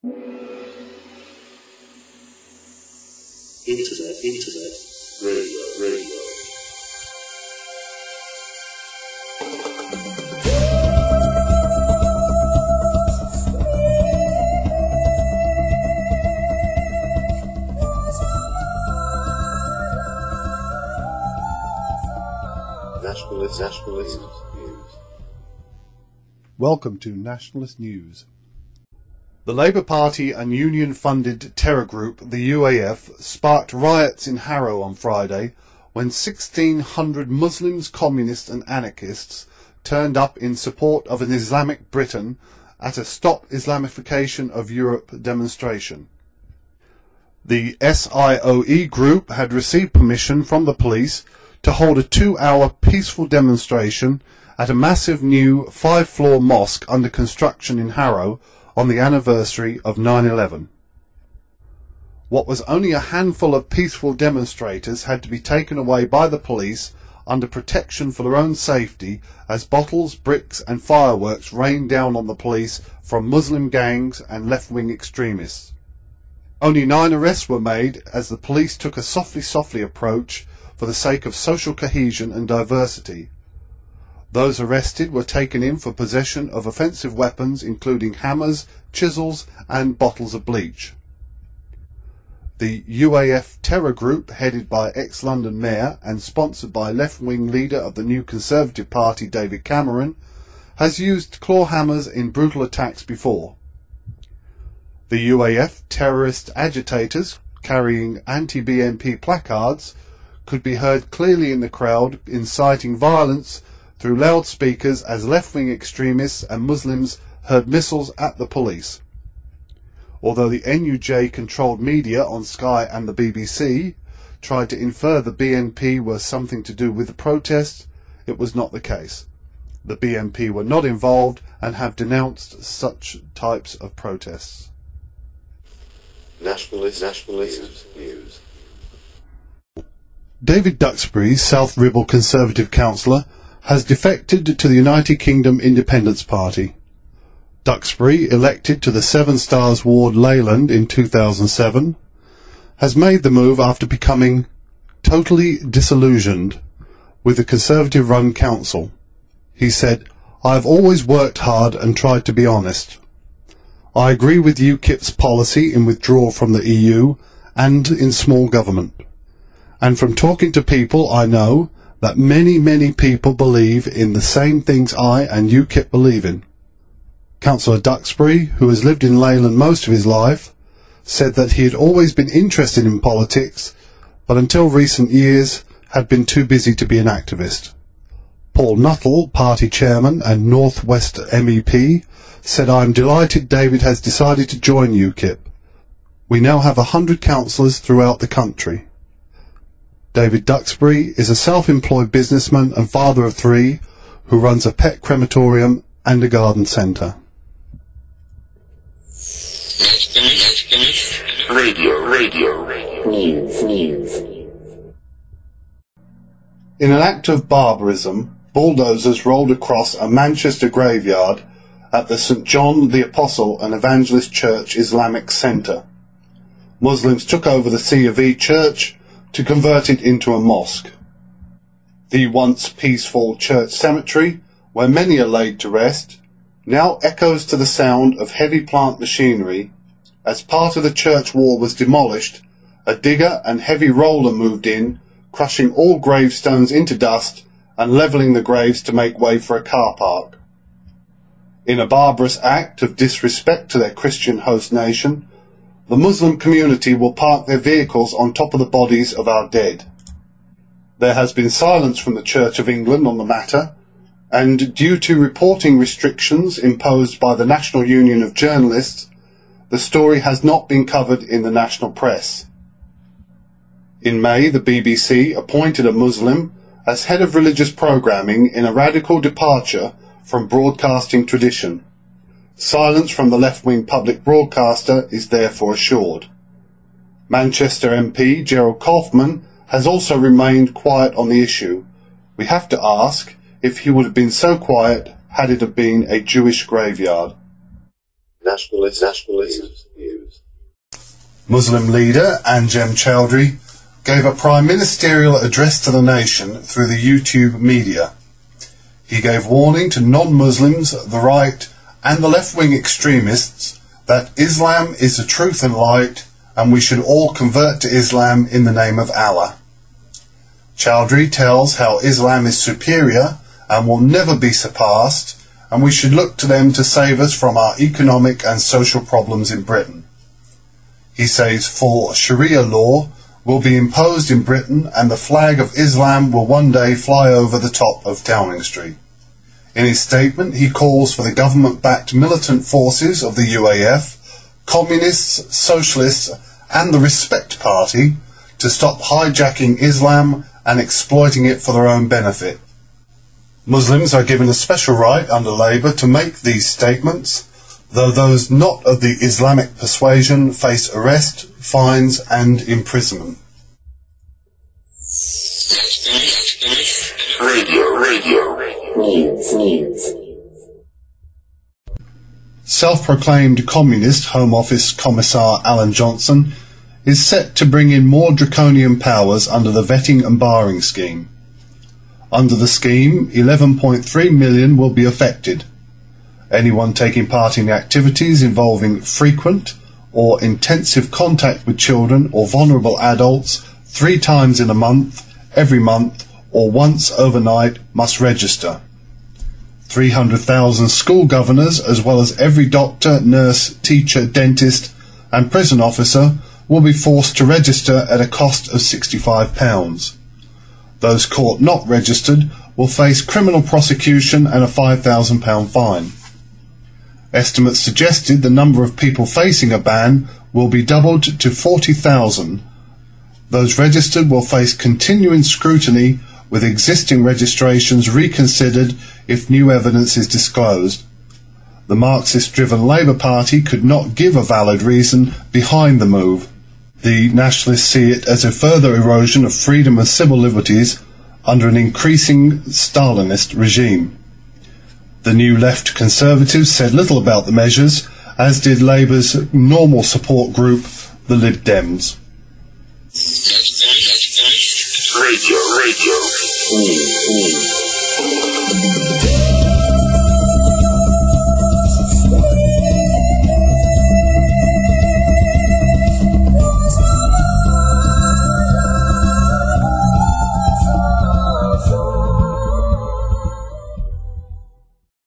Internet, radio. Nationalist News. Welcome to Nationalist News. The Labour Party and union-funded terror group, the UAF, sparked riots in Harrow on Friday when 1,600 Muslims, communists and anarchists turned up in support of an Islamic Britain at a Stop Islamification of Europe demonstration. The SIOE group had received permission from the police to hold a 2-hour peaceful demonstration at a massive new 5-floor mosque under construction in Harrow on the anniversary of 9/11. What was only a handful of peaceful demonstrators had to be taken away by the police under protection for their own safety as bottles, bricks and fireworks rained down on the police from Muslim gangs and left-wing extremists. Only 9 arrests were made as the police took a softly approach for the sake of social cohesion and diversity. Those arrested were taken in for possession of offensive weapons including hammers, chisels and bottles of bleach. The UAF terror group, headed by ex-London Mayor and sponsored by left-wing leader of the New Conservative Party David Cameron, has used claw hammers in brutal attacks before. The UAF terrorist agitators, carrying anti-BNP placards, could be heard clearly in the crowd inciting violence through loudspeakers as left-wing extremists and Muslims heard missiles at the police. Although the NUJ-controlled media on Sky and the BBC tried to infer the BNP were something to do with the protests, it was not the case. The BNP were not involved and have denounced such types of protests. Nationalist News. David Duxbury, South Ribble Conservative councillor, has defected to the United Kingdom Independence Party. Duxbury, elected to the Seven Stars ward Leyland in 2007, has made the move after becoming totally disillusioned with the Conservative-run council. He said, "I have always worked hard and tried to be honest. I agree with UKIP's policy in withdrawal from the EU and in small government. And from talking to people I know that many people believe in the same things I and UKIP believe in." Councillor Duxbury, who has lived in Leyland most of his life, said that he had always been interested in politics, but until recent years had been too busy to be an activist. Paul Nuttall, party chairman and North West MEP, said, "I am delighted David has decided to join UKIP. We now have 100 councillors throughout the country." David Duxbury is a self-employed businessman and father of 3 who runs a pet crematorium and a garden centre. Radio. News. In an act of barbarism, bulldozers rolled across a Manchester graveyard at the St John the Apostle and Evangelist Church Islamic Centre. Muslims took over the C of E church to convert it into a mosque. The once peaceful church cemetery, where many are laid to rest, now echoes to the sound of heavy plant machinery. As part of the church wall was demolished, a digger and heavy roller moved in, crushing all gravestones into dust and levelling the graves to make way for a car park. In a barbarous act of disrespect to their Christian host nation, the Muslim community will park their vehicles on top of the bodies of our dead. There has been silence from the Church of England on the matter, and due to reporting restrictions imposed by the National Union of Journalists, the story has not been covered in the national press. In May, the BBC appointed a Muslim as head of religious programming in a radical departure from broadcasting tradition. Silence from the left-wing public broadcaster is therefore assured. Manchester MP Gerald Kaufman has also remained quiet on the issue. We have to ask if he would have been so quiet had it have been a Jewish graveyard. nationalist views. Muslim leader Anjem Choudary gave a prime ministerial address to the nation through the YouTube media. He gave warning to non-Muslims, the right and the left-wing extremists that Islam is the truth and light and we should all convert to Islam in the name of Allah. Choudary tells how Islam is superior and will never be surpassed, and we should look to them to save us from our economic and social problems in Britain. He says full Sharia law will be imposed in Britain and the flag of Islam will one day fly over the top of Downing Street. In his statement, he calls for the government-backed militant forces of the UAF, communists, socialists and the Respect Party to stop hijacking Islam and exploiting it for their own benefit. Muslims are given a special right under Labour to make these statements, though those not of the Islamic persuasion face arrest, fines and imprisonment. Radio. News. Self-proclaimed communist Home Office Commissar Alan Johnson is set to bring in more draconian powers under the vetting and barring scheme. Under the scheme, 11.3 million will be affected. Anyone taking part in activities involving frequent or intensive contact with children or vulnerable adults 3 times in a month, every month, or once overnight must register. 300,000 school governors, as well as every doctor, nurse, teacher, dentist and prison officer, will be forced to register at a cost of £65. Those caught not registered will face criminal prosecution and a £5,000 fine. Estimates suggested the number of people facing a ban will be doubled to 40,000. Those registered will face continuing scrutiny, with existing registrations reconsidered if new evidence is disclosed. The Marxist-driven Labour Party could not give a valid reason behind the move. The Nationalists see it as a further erosion of freedom and civil liberties under an increasing Stalinist regime. The New Left Conservatives said little about the measures, as did Labour's normal support group, the Lib Dems. Radio. News.